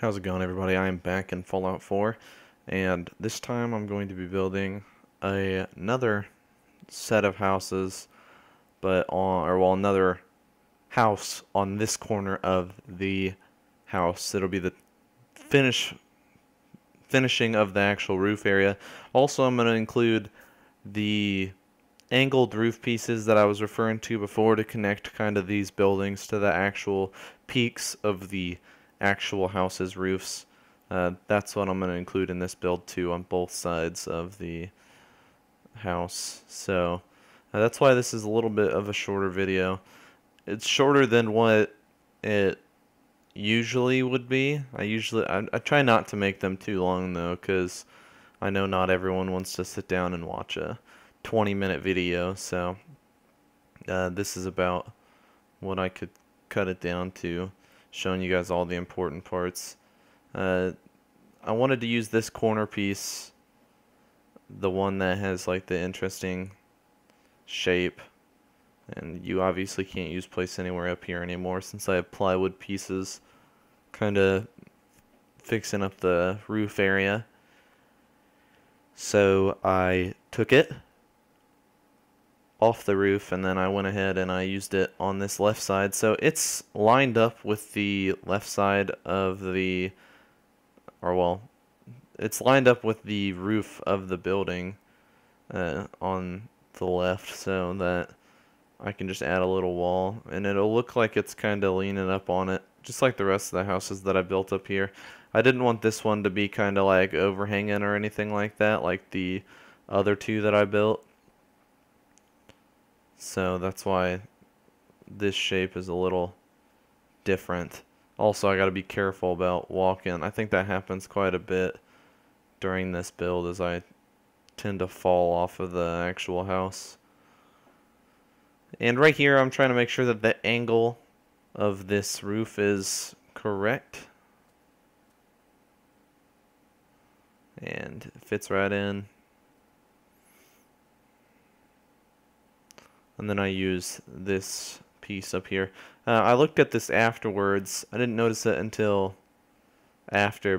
How's it going, everybody? I am back in Fallout 4, and this time I'm going to be building another set of houses, another house on this corner of the house. It'll be the finishing of the actual roof area. Also, I'm going to include the angled roof pieces that I was referring to before to connect kind of these buildings to the actual peaks of the actual house's roofs. That's what I'm going to include in this build too on both sides of the house. So that's why this is a little bit of a shorter video. It's shorter than what it usually would be. I try not to make them too long though, because I know not everyone wants to sit down and watch a 20-minute video. So this is about what I could cut it down to, showing you guys all the important parts. I wanted to use this corner piece, the one that has like the interesting shape, and you obviously can't use place anywhere up here anymore since I have plywood pieces kind of fixing up the roof area. So I took it off the roof and then I went ahead and I used it on this left side. So it's lined up with the left side of the, it's lined up with the roof of the building on the left, so that I can just add a little wall and it'll look like it's kind of leaning up on it, just like the rest of the houses that I built up here. I didn't want this one to be kind of like overhanging or anything like that, like the other two that I built. So that's why this shape is a little different. Also, I got to be careful about walking. I think that happens quite a bit during this build, as I tend to fall off of the actual house. And right here, I'm trying to make sure that the angle of this roof is correct. And it fits right in. And then I use this piece up here. I looked at this afterwards. I didn't notice it until after,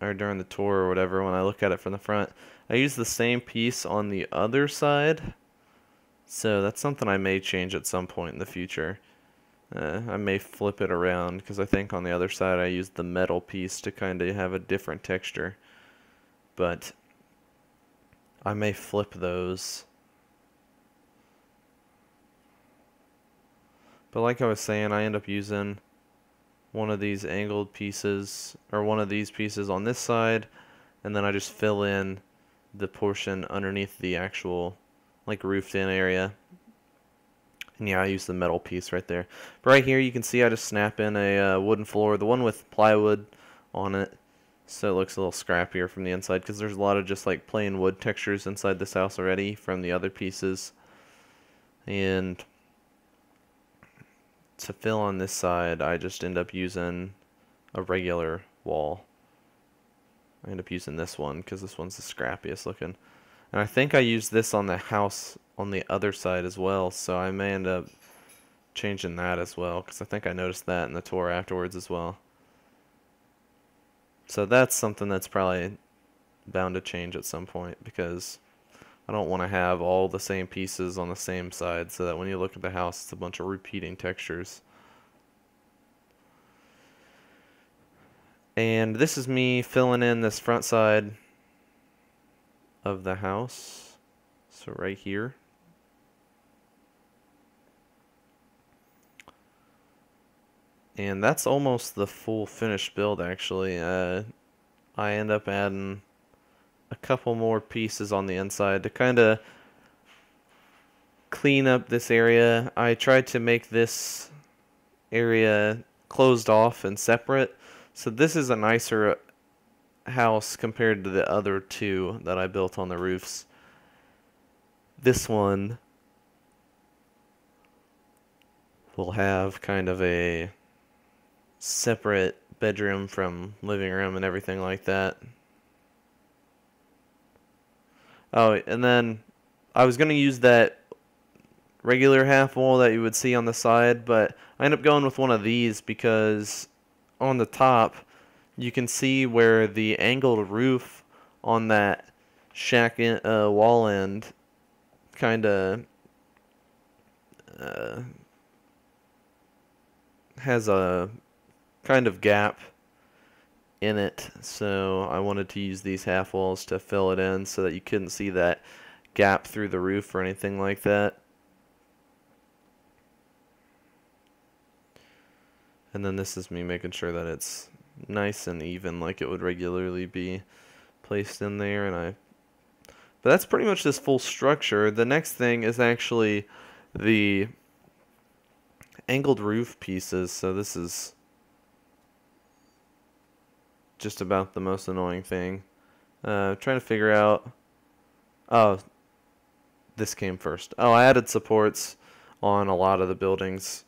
or during the tour or whatever, when I look at it from the front. I use the same piece on the other side. So that's something I may change at some point in the future. I may flip it around, because I think on the other side I used the metal piece to kind of have a different texture. But I may flip those. But like I was saying, I end up using one of these angled pieces, or one of these pieces on this side, and then I just fill in the portion underneath the actual like roofed in area. And yeah, I use the metal piece right there. But right here you can see I just snap in a wooden floor, the one with plywood on it, so it looks a little scrappier from the inside, because there's a lot of just like plain wood textures inside this house already from the other pieces. And to fill on this side, I just end up using a regular wall. I end up using this one because this one's the scrappiest looking. And I think I used this on the house on the other side as well, so I may end up changing that as well, because I think I noticed that in the tour afterwards as well. So that's something that's probably bound to change at some point, because I don't want to have all the same pieces on the same side, so that when you look at the house, it's a bunch of repeating textures. And this is me filling in this front side of the house. So right here. And that's almost the full finished build, actually. I end up adding a couple more pieces on the inside to kind of clean up this area. I tried to make this area closed off and separate, so this is a nicer house compared to the other two that I built on the roofs. This one will have kind of a separate bedroom from living room and everything like that. Oh, and then I was going to use that regular half wall that you would see on the side, but I ended up going with one of these because on the top you can see where the angled roof on that wall end kind of uh, has a kind of gap in it, so I wanted to use these half walls to fill it in so that you couldn't see that gap through the roof or anything like that. And then this is me making sure that it's nice and even like it would regularly be placed in there. But that's pretty much this full structure. The next thing is actually the angled roof pieces. So this is just about the most annoying thing. Trying to figure out. Oh, this came first. Oh, I added supports on a lot of the buildings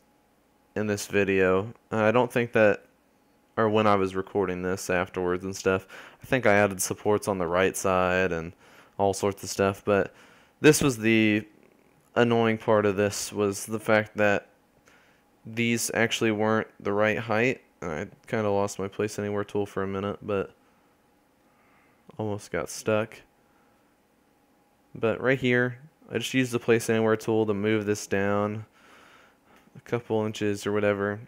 in this video. I don't think that, or when I was recording this afterwards and stuff, I think I added supports on the right side and all sorts of stuff. But this was the annoying part of this, was the fact that these actually weren't the right height. I kind of lost my place anywhere tool for a minute, but almost got stuck. But right here, I just used the place anywhere tool to move this down a couple inches or whatever,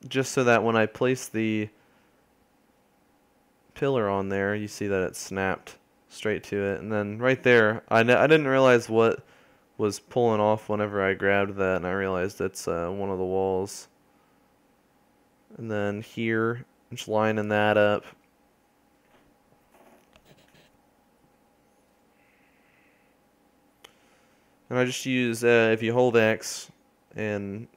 just so that when I place the pillar on there, you see that it snapped straight to it. And then right there, I didn't realize what was pulling off whenever I grabbed that, and I realized it's one of the walls. And then here, just lining that up. And I just use, if you hold X and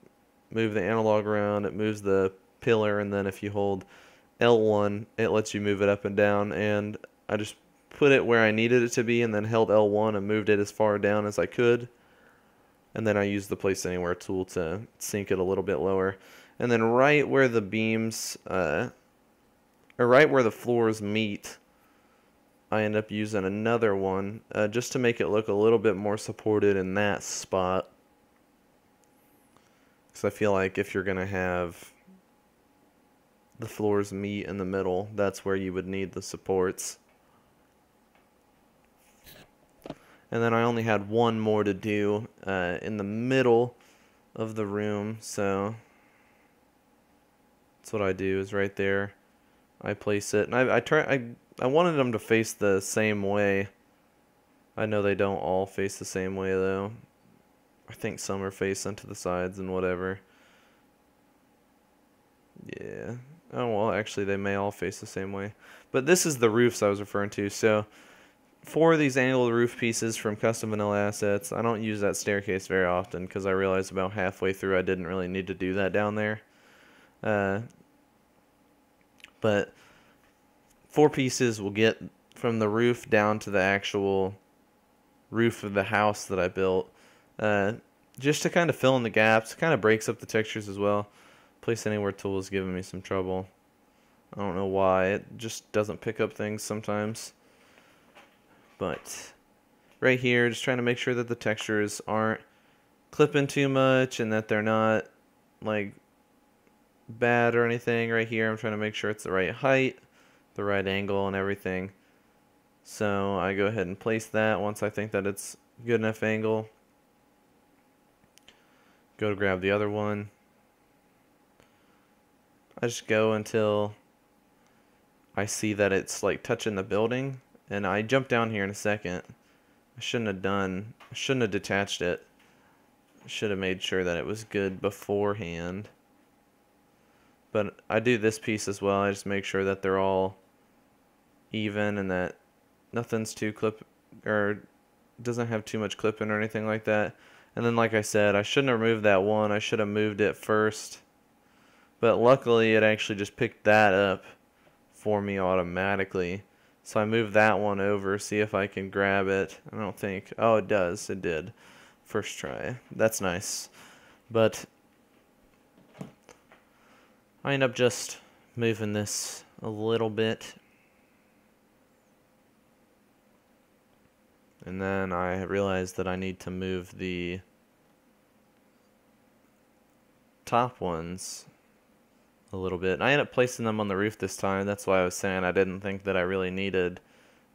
move the analog around, it moves the pillar, and then if you hold L1, it lets you move it up and down. And I just put it where I needed it to be, and then held L1 and moved it as far down as I could. And then I used the Place Anywhere tool to sink it a little bit lower. And then right where the beams, or right where the floors meet, I end up using another one just to make it look a little bit more supported in that spot. Because I feel like if you're going to have the floors meet in the middle, that's where you would need the supports. And then I only had one more to do in the middle of the room, so that's what I do, is right there I place it. And I wanted them to face the same way. I know they don't all face the same way though. I think some are facing to the sides and whatever. Yeah. Oh well, actually they may all face the same way. But this is the roofs I was referring to. So for these angled roof pieces from Custom Vanilla Assets, I don't use that staircase very often because I realized about halfway through I didn't really need to do that down there. But 4 pieces will get from the roof down to the actual roof of the house that I built. Just to kind of fill in the gaps. Kind of breaks up the textures as well. Place Anywhere tool is giving me some trouble. I don't know why. It just doesn't pick up things sometimes. But right here, just trying to make sure that the textures aren't clipping too much and that they're not like bad or anything. Right here, I'm trying to make sure it's the right height, the right angle, and everything. So I go ahead and place that once I think that it's good enough angle. Go to grab the other one. I just go until I see that it's like touching the building, and I jump down here in a second. I shouldn't have detached it. I should have made sure that it was good beforehand. But I do this piece as well. I just make sure that they're all even and that nothing's too or doesn't have too much clipping or anything like that. And then like I said, I shouldn't have removed that one. I should have moved it first. But luckily it actually just picked that up for me automatically. So I moved that one over, see if I can grab it. I don't think, oh it does, it did. First try. That's nice. But I end up just moving this a little bit. And then I realized that I need to move the top ones a little bit. And I ended up placing them on the roof this time. That's why I was saying I didn't think that I really needed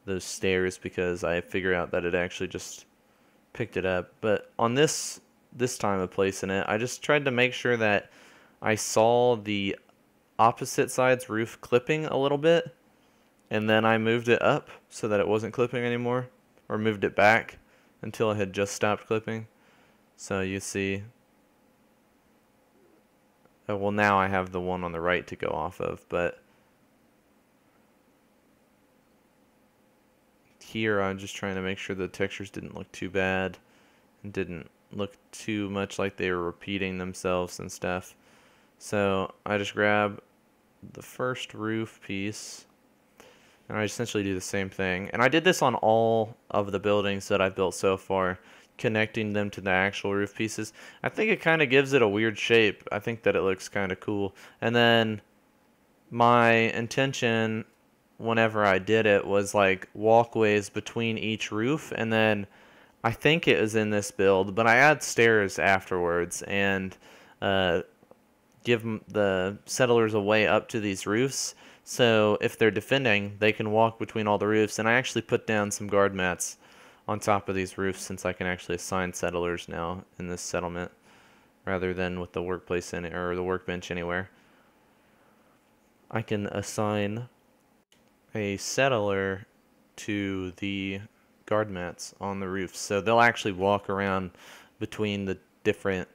those stairs, because I figured out that it actually just picked it up. But on this time of placing it, I just tried to make sure that I saw the opposite side's roof clipping a little bit, and then I moved it up so that it wasn't clipping anymore, or moved it back until it had just stopped clipping. So you see, well, now I have the one on the right to go off of, but here I'm just trying to make sure the textures didn't look too bad and didn't look too much like they were repeating themselves and stuff. So I just grab the first roof piece and I essentially do the same thing. And I did this on all of the buildings that I've built so far, connecting them to the actual roof pieces. I think it kind of gives it a weird shape. I think that it looks kind of cool. And then my intention whenever I did it was like walkways between each roof, and then I think it was in this build, but I add stairs afterwards and give the settlers a way up to these roofs, so if they're defending they can walk between all the roofs. And I actually put down some guard mats on top of these roofs, since I can actually assign settlers now in this settlement rather than with the workplace or the workbench anywhere. I can assign a settler to the guard mats on the roofs, so they'll actually walk around between the different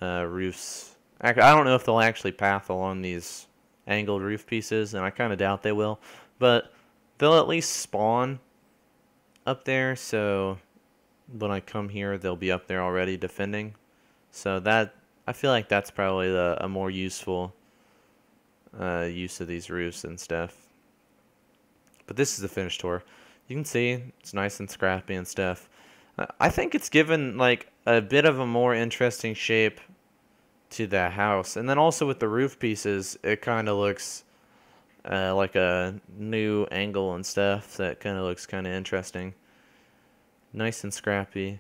roofs. I don't know if they'll actually path along these angled roof pieces, and I kind of doubt they will, but they'll at least spawn up there, so when I come here they'll be up there already defending. So that, I feel like that's probably a more useful use of these roofs and stuff. But this is the finished tour. You can see it's nice and scrappy and stuff. I think it's given like a bit of a more interesting shape to the house. And then also with the roof pieces, it kind of looks like a new angle and stuff. That kind of looks kind of interesting. Nice and scrappy.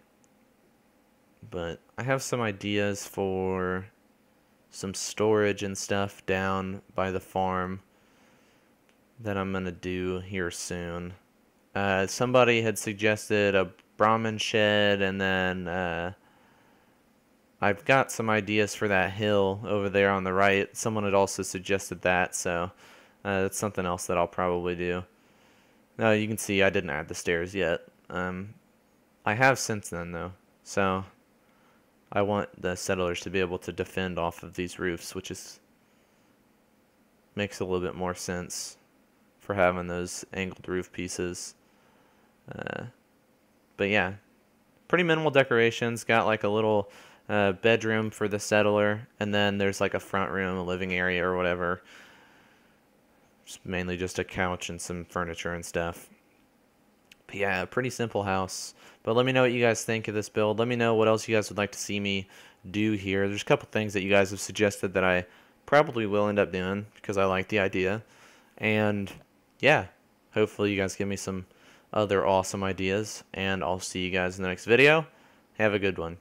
But I have some ideas for some storage and stuff down by the farm that I'm gonna do here soon. Somebody had suggested a Brahmin shed, and then I've got some ideas for that hill over there on the right. Someone had also suggested that, so that's something else that I'll probably do. Now you can see I didn't add the stairs yet. I have since then though, so I want the settlers to be able to defend off of these roofs, which makes a little bit more sense for having those angled roof pieces. But yeah, pretty minimal decorations. Got like a little bedroom for the settler, and then there's like a front room, a living area or whatever. It's mainly just a couch and some furniture and stuff. But yeah, a pretty simple house. But let me know what you guys think of this build. Let me know what else you guys would like to see me do here. There's a couple things that you guys have suggested that I probably will end up doing because I like the idea. And yeah, hopefully you guys give me some other awesome ideas, and I'll see you guys in the next video. Have a good one.